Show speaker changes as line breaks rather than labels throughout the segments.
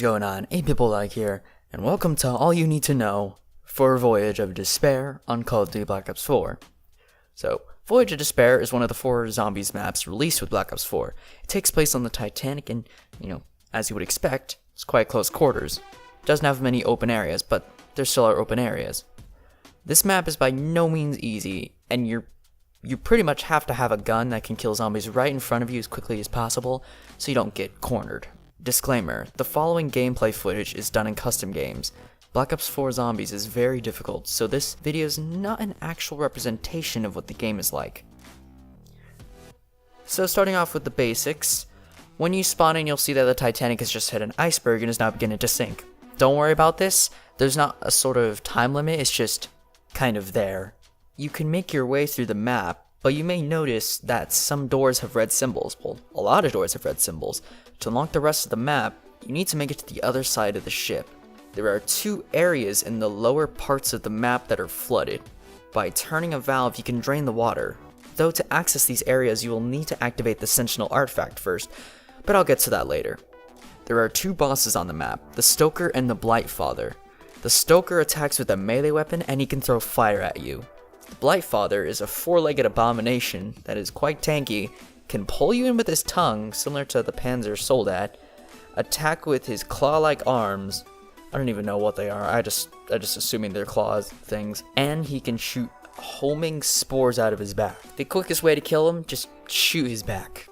going on? Bulldog here, and welcome to All You Need to Know for Voyage of Despair on Call of Duty Black Ops 4. So, Voyage of Despair is one of the 4 zombies maps released with Black Ops 4. It takes place on the Titanic and, as you would expect, it's quite close quarters. It doesn't have many open areas, but there still are open areas. This map is by no means easy, and you pretty much have to have a gun that can kill zombies right in front of you as quickly as possible, so you don't get cornered. Disclaimer, the following gameplay footage is done in custom games. Black Ops 4 Zombies is very difficult, so this video is not an actual representation of what the game is like. So starting off with the basics, when you spawn in you'll see that the Titanic has just hit an iceberg and is now beginning to sink. Don't worry about this, there's not a sort of time limit, it's just kind of there. You can make your way through the map, but you may notice that some doors have red symbols. Well, a lot of doors have red symbols. To unlock the rest of the map, you need to make it to the other side of the ship. There are 2 areas in the lower parts of the map that are flooded. By turning a valve, you can drain the water. Though to access these areas, you will need to activate the Sentinel artifact first, but I'll get to that later. There are 2 bosses on the map, the Stoker and the Blightfather. The Stoker attacks with a melee weapon and he can throw fire at you. The Blightfather is a 4-legged abomination that is quite tanky, can pull you in with his tongue, similar to the Panzer Soldat, attack with his claw-like arms, I don't even know what they are, I just assuming they're claws things, and he can shoot homing spores out of his back. The quickest way to kill him, just shoot his back.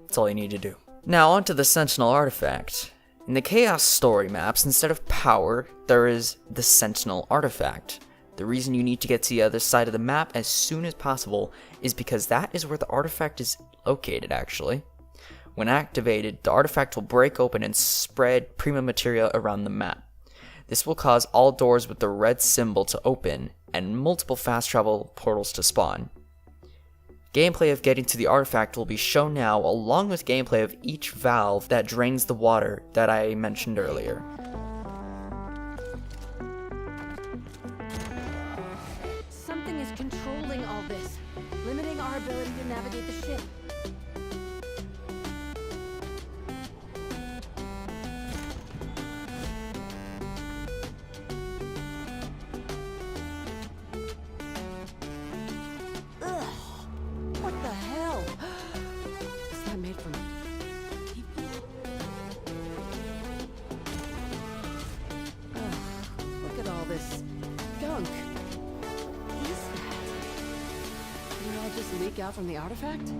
That's all you need to do. Now onto the Sentinel artifact. In the Chaos story maps, instead of power, there is the Sentinel artifact. The reason you need to get to the other side of the map as soon as possible is because that is where the artifact is located, actually. When activated, the artifact will break open and spread Prima materia around the map. This will cause all doors with the red symbol to open and multiple fast travel portals to spawn. Gameplay of getting to the artifact will be shown now, along with gameplay of each valve that drains the water that I mentioned earlier.
Something is controlling all this, limiting our ability to navigate the ship. What the hell? Is that made from people? Look at all this gunk. What is that? Did it all just leak out from the artifact?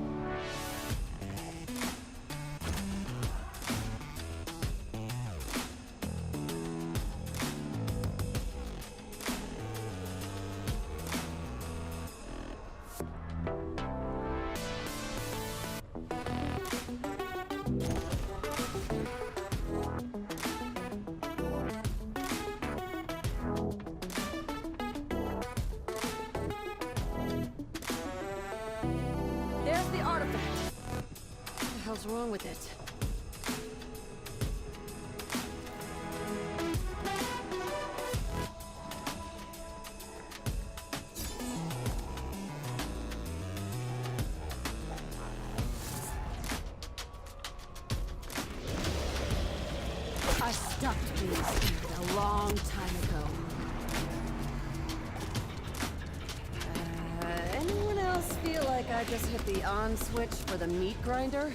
There's the artifact. What the hell's wrong with it? I stopped being scared a long time ago. Anyone else feel like I just hit the on switch for the meat grinder?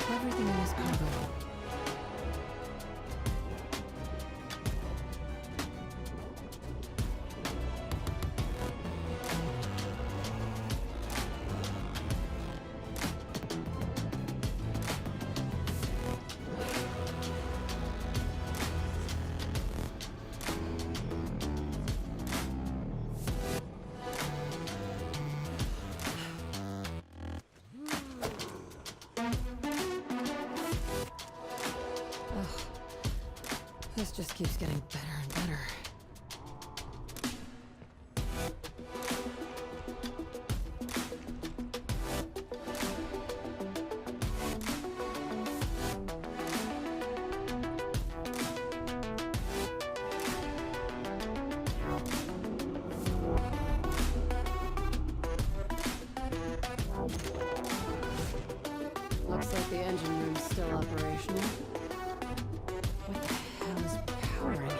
Everything in this cargo. This just keeps getting better and better. still operational. What the hell is powering it?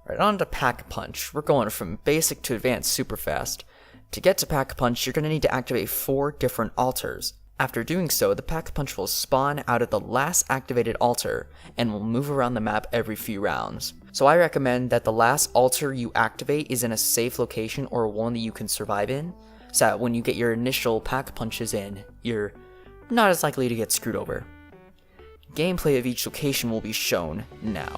Right, on to Pack-a-Punch. We're going from basic to advanced super fast. To get to Pack-a-Punch, you're going to need to activate 4 different altars. After doing so, the Pack-a-Punch will spawn out of the last activated altar and will move around the map every few rounds. So I recommend that the last altar you activate is in a safe location or one that you can survive in, so that when you get your initial Pack-a-Punches in, you're not as likely to get screwed over. Gameplay of each location will be shown now.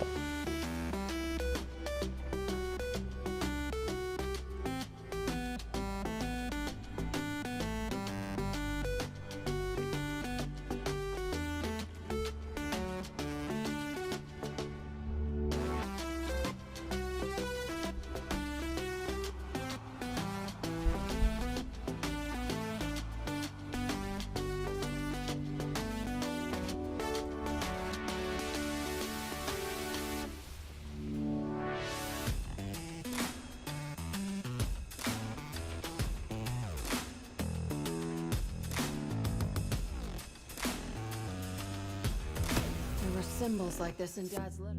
There were symbols like this in Dad's letter.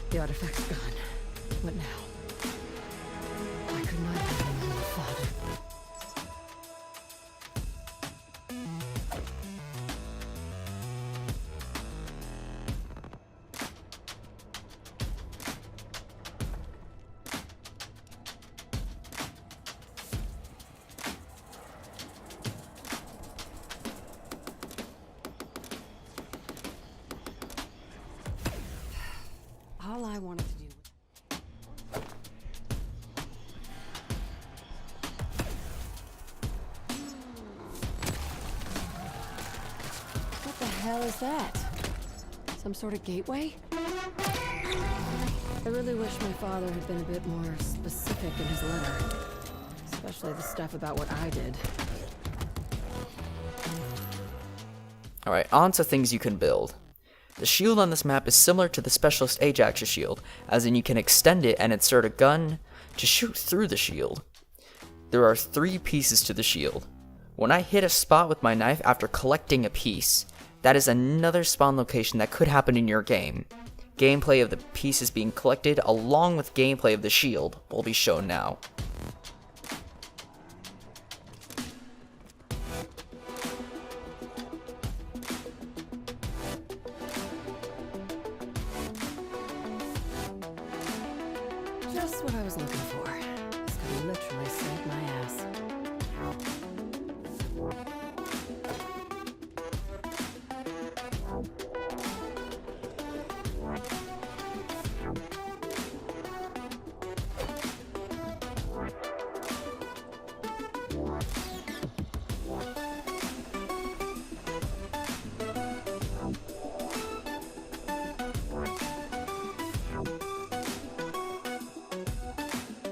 The artifact's gone. What now? Why couldn't I have been my father? All I wanted to do was... What the hell is that? Some sort of gateway? I really wish my father had been a bit more specific in his letter. Especially the stuff about what I did.
Alright, on to things you can build. The shield on this map is similar to the Specialist Ajax's shield, as in you can extend it and insert a gun to shoot through the shield. There are 3 pieces to the shield. When I hit a spot with my knife after collecting a piece, that is another spawn location that could happen in your game. Gameplay of the pieces being collected along with gameplay of the shield will be shown now.
Just what I was looking for. This could literally save my ass.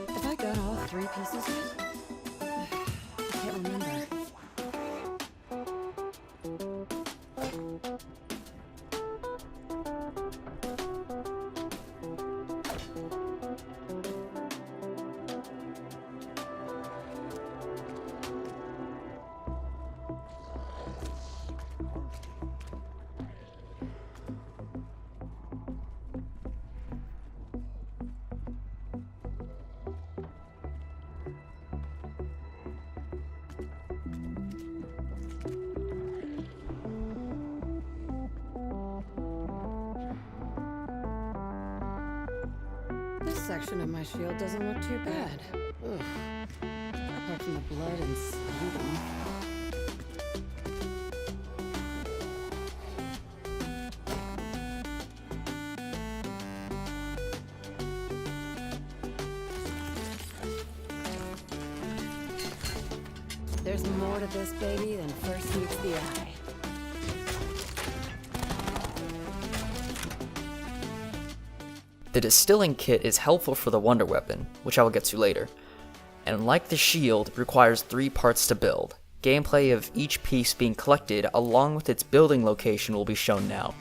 Have I got all 3 pieces yet? I can't remember. This section of my shield doesn't look too bad. Ugh. collecting the blood and sputum. There's more to this baby than first meets the eye.
The distilling kit is helpful for the wonder weapon, which I will get to later, and like the shield, requires 3 parts to build. Gameplay of each piece being collected along with its building location will be shown now.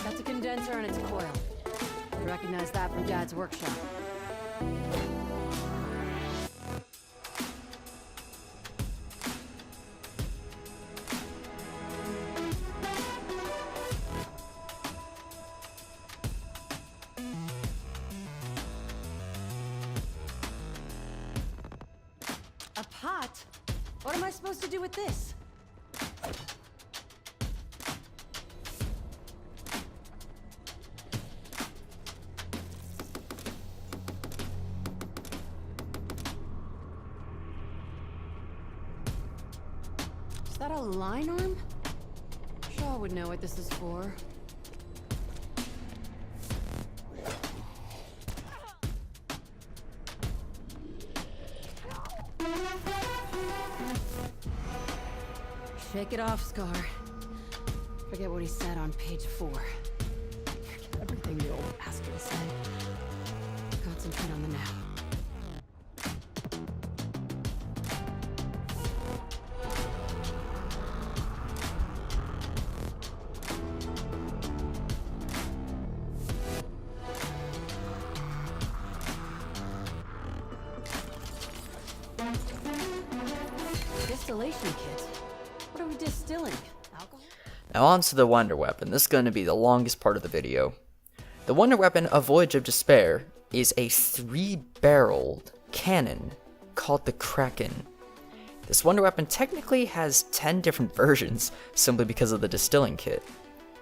That's a condenser and its coil. You recognize that from Dad's workshop. A pot? What am I supposed to do with this? Is that a line arm? Shaw would know what this is for. Shake it off, Scar. Forget what he said on page 4. Forget everything the old bastard said. Concentrate on the now. Distillation kit. What are we distilling? Alcohol?
Now on to the wonder weapon. This is going to be the longest part of the video. The wonder weapon of Voyage of Despair is a 3-barreled cannon called the Kraken. This wonder weapon technically has 10 different versions simply because of the distilling kit.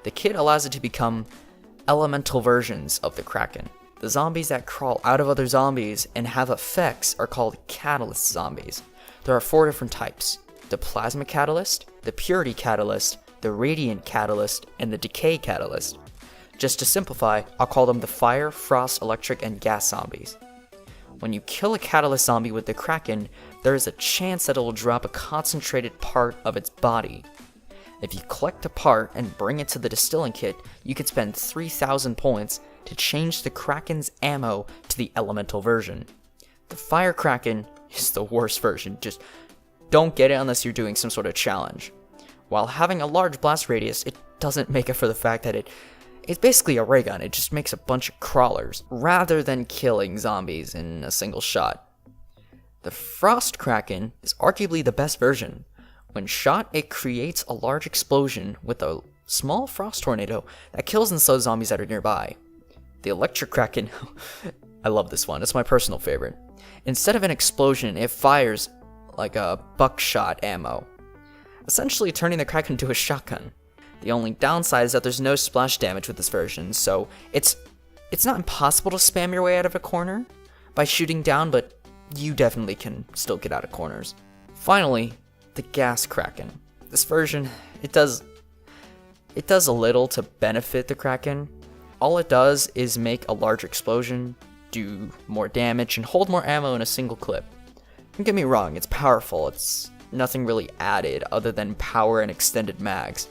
The kit allows it to become elemental versions of the Kraken. The zombies that crawl out of other zombies and have effects are called catalyst zombies. There are 4 different types: the plasma catalyst, the purity catalyst, the radiant catalyst, and the decay catalyst. Just to simplify, I'll call them the fire, frost, electric, and gas zombies. When you kill a catalyst zombie with the Kraken, there is a chance that it will drop a concentrated part of its body. If you collect a part and bring it to the distilling kit, you can spend 3,000 points to change the Kraken's ammo to the elemental version. The fire Kraken is the worst version, just don't get it unless you're doing some sort of challenge. While having a large blast radius, it doesn't make up for the fact that it's basically a ray gun. It just makes a bunch of crawlers, rather than killing zombies in a single shot. The Frost Kraken is arguably the best version. When shot, it creates a large explosion with a small frost tornado that kills and slows zombies that are nearby. The Electric Kraken, I love this one, it's my personal favorite. Instead of an explosion, it fires like a buckshot ammo, essentially turning the Kraken into a shotgun. The only downside is that there's no splash damage with this version, so it's not impossible to spam your way out of a corner by shooting down, but you definitely can still get out of corners. Finally, the Gas Kraken. This version, it does a little to benefit the Kraken. All it does is make a larger explosion, do more damage, and hold more ammo in a single clip. Don't get me wrong, it's powerful, it's nothing really added other than power and extended mags.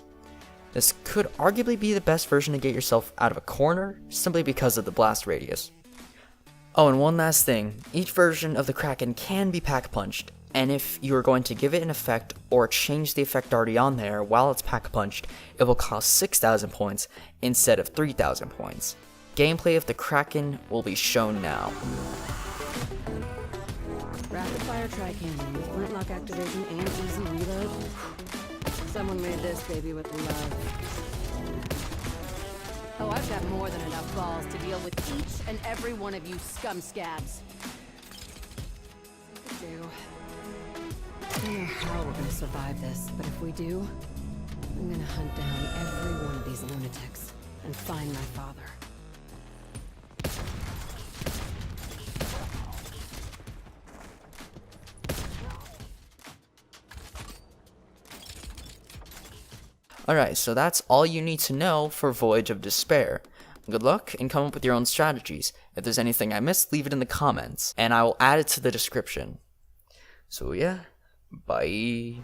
This could arguably be the best version to get yourself out of a corner, simply because of the blast radius. Oh, and one last thing, each version of the Kraken can be pack-punched, and if you are going to give it an effect or change the effect already on there while it's pack-punched, it will cost 6,000 points instead of 3,000 points. Gameplay of the Kraken will be shown now.
Rapid fire tri-cannon with flintlock activation and easy reload. Someone made this baby with love. Oh, I've got more than enough balls to deal with each and every one of you scumscabs. I do. I don't know how we're gonna survive this, but if we do, I'm gonna hunt down every one of these lunatics and find my father.
Alright, so that's all you need to know for Voyage of Despair. Good luck, and come up with your own strategies. If there's anything I missed, leave it in the comments, and I will add it to the description. So yeah, bye.